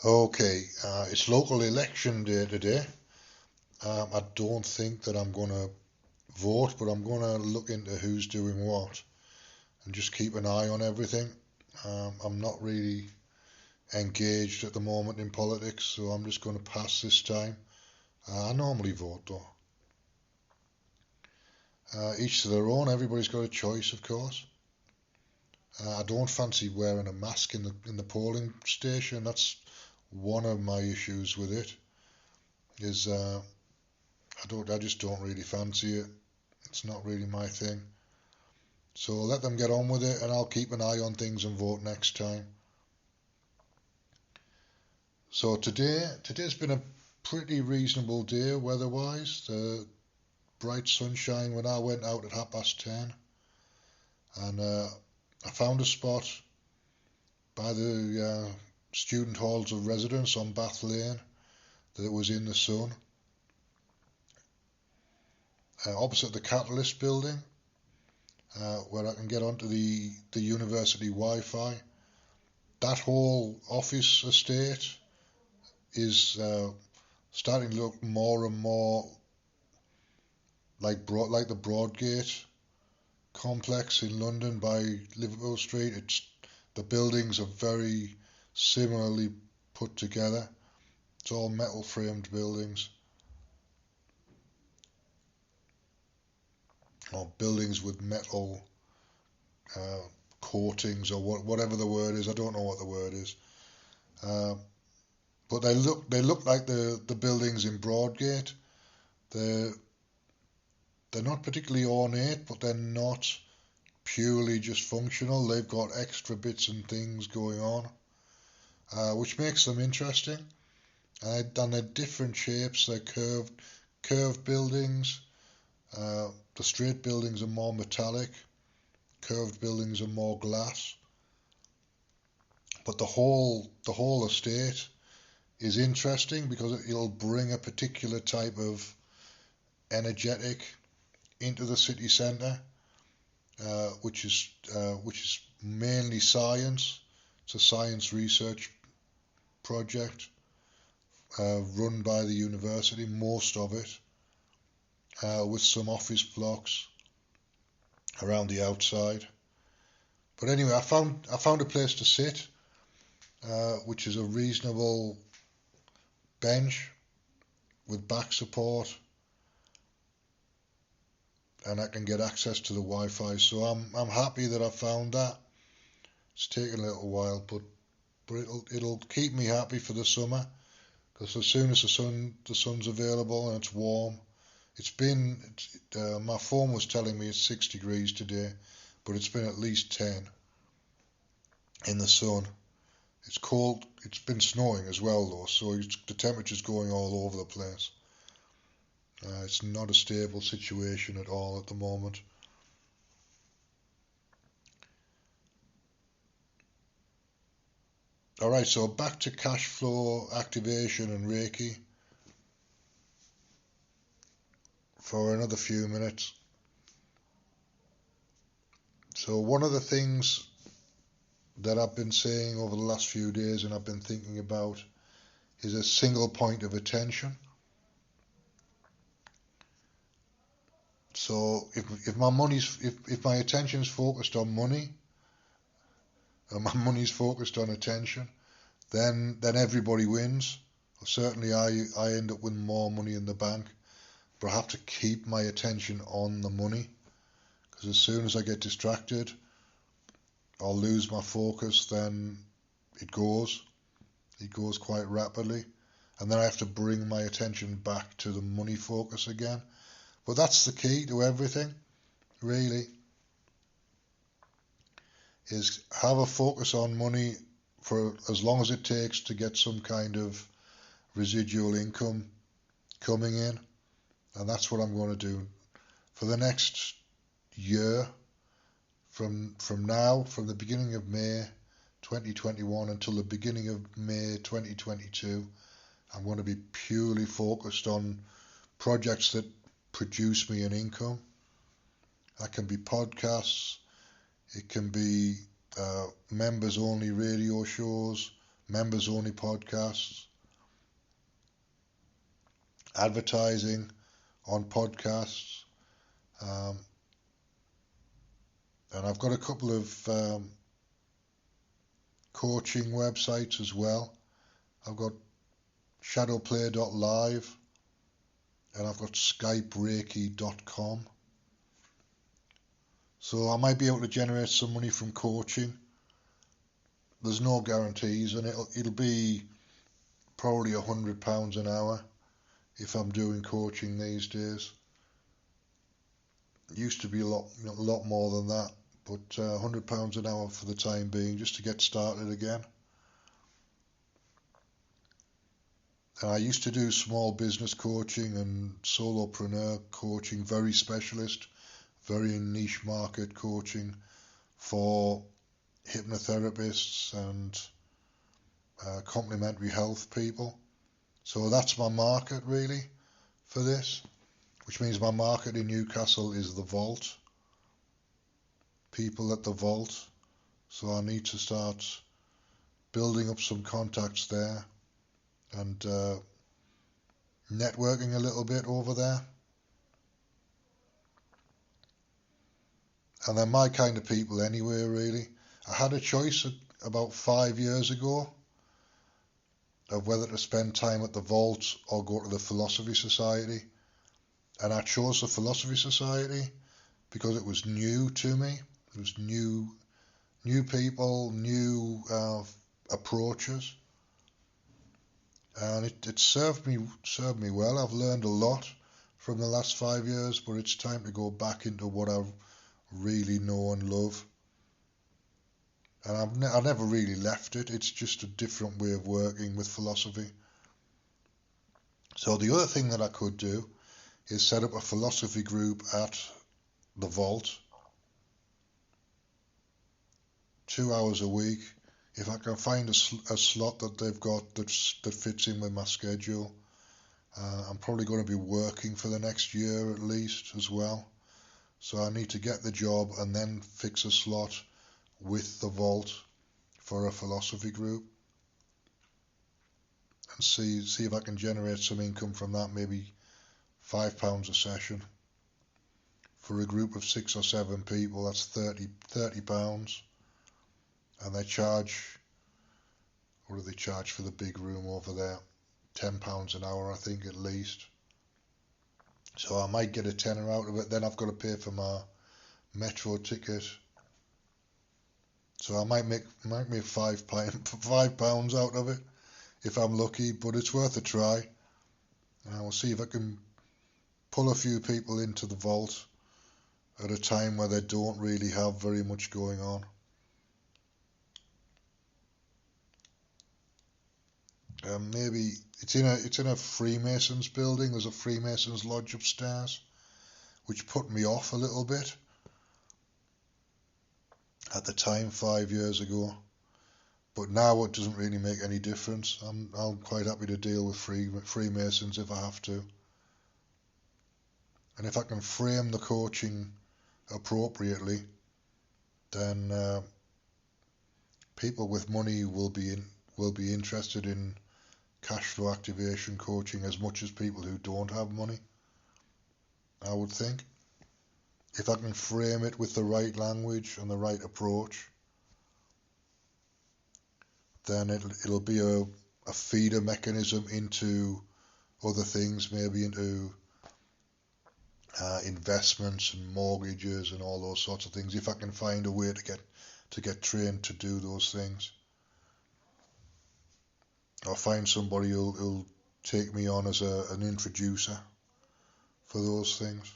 Okay, it's local election day today. I don't think that I'm going to vote, but I'm going to look into who's doing what and just keep an eye on everything. I'm not really engaged at the moment in politics, so I'm just going to pass this time. I normally vote though. Each to their own. Everybody's got a choice, of course. I don't fancy wearing a mask in the polling station. That's one of my issues with it. Is I just don't really fancy it. It's not really my thing. So let them get on with it, and I'll keep an eye on things and vote next time. So today's been a pretty reasonable day weather-wise. The bright sunshine when I went out at 10:30, and I found a spot by the student halls of residence on Bath Lane that was in the sun, opposite the Catalyst building, where I can get onto the university Wi-Fi. That whole office estate is starting to look more and more like the Broadgate complex in London by Liverpool Street. The buildings are very similarly put together. It's all metal framed buildings, or buildings with metal coatings, or whatever the word is. I don't know what the word is. Uh, but they look like the buildings in Broadgate. They're not particularly ornate, but they're not purely just functional. They've got extra bits and things going on, which makes them interesting. And they're different shapes. They're curved buildings. The straight buildings are more metallic. Curved buildings are more glass. But the whole estate is interesting because it'll bring a particular type of energetic into the city centre, which is mainly science. It's a science research project run by the university, most of it, with some office blocks around the outside. But anyway, I found a place to sit, which is a reasonable bench with back support, and I can get access to the Wi-Fi. So I'm happy that I found that. It's taken a little while, but it'll keep me happy for the summer, because as soon as the sun's available and it's warm, my phone was telling me it's 6 degrees today, but it's been at least 10 in the sun. It's cold. It's been snowing as well though, so the temperature's going all over the place. It's not a stable situation at all at the moment. Alright, so back to cash flow, activation and Reiki for another few minutes. So one of the things that I've been saying over the last few days and I've been thinking about is a single point of attention. So if my attention's focused on money, and my money's focused on attention, then everybody wins. Certainly I end up with more money in the bank, but I have to keep my attention on the money, because as soon as I get distracted or lose my focus, then it goes quite rapidly, and then I have to bring my attention back to the money focus again. But that's the key to everything, really, is have a focus on money for as long as it takes to get some kind of residual income coming in. And that's what I'm going to do for the next year, from now, from the beginning of May 2021 until the beginning of May 2022. I'm going to be purely focused on projects that produce me an income. That can be podcasts, it can be members only radio shows, members only podcasts, advertising on podcasts, and I've got a couple of coaching websites as well. I've got shadowplay.live and I've got skypereiki.com. So I might be able to generate some money from coaching. There's no guarantees, and it'll be probably £100 an hour if I'm doing coaching these days. It used to be a lot more than that, but £100 an hour for the time being, just to get started again. And I used to do small business coaching and solopreneur coaching, very specialist, very niche market coaching for hypnotherapists and complementary health people. So that's my market really for this, which means my market in Newcastle is the vault, people at the vault. So I need to start building up some contacts there and networking a little bit over there. And they're my kind of people anyway, really. I had a choice about 5 years ago of whether to spend time at the vault or go to the Philosophy Society. And I chose the Philosophy Society because it was new to me. It was new people, new approaches. And it served me well. I've learned a lot from the last 5 years, but it's time to go back into what I really know and love. And I never really left it. It's just a different way of working with philosophy. So the other thing that I could do is set up a philosophy group at the vault, 2 hours a week. If I can find a slot that they've got that fits in with my schedule. I'm probably going to be working for the next year at least as well. So I need to get the job and then fix a slot with the vault for a philosophy group and see if I can generate some income from that, maybe £5 a session. For a group of 6 or 7 people, that's £30. And they charge, what do they charge for the big room over there? £10 an hour, I think, at least. So I might get a tenner out of it. Then I've got to pay for my metro ticket. So I might make £5 out of it if I'm lucky, but it's worth a try. And I'll see if I can pull a few people into the vault at a time where they don't really have very much going on. Maybe it's in a Freemasons building. There's a Freemasons lodge upstairs, which put me off a little bit at the time 5 years ago. But now it doesn't really make any difference. I'm quite happy to deal with Freemasons if I have to. And if I can frame the coaching appropriately, then people with money will be interested in Cashflow activation coaching as much as people who don't have money, I would think. If I can frame it with the right language and the right approach, then it'll be a feeder mechanism into other things, maybe into investments and mortgages and all those sorts of things, if I can find a way to get trained to do those things. I'll find somebody who'll take me on as an introducer for those things.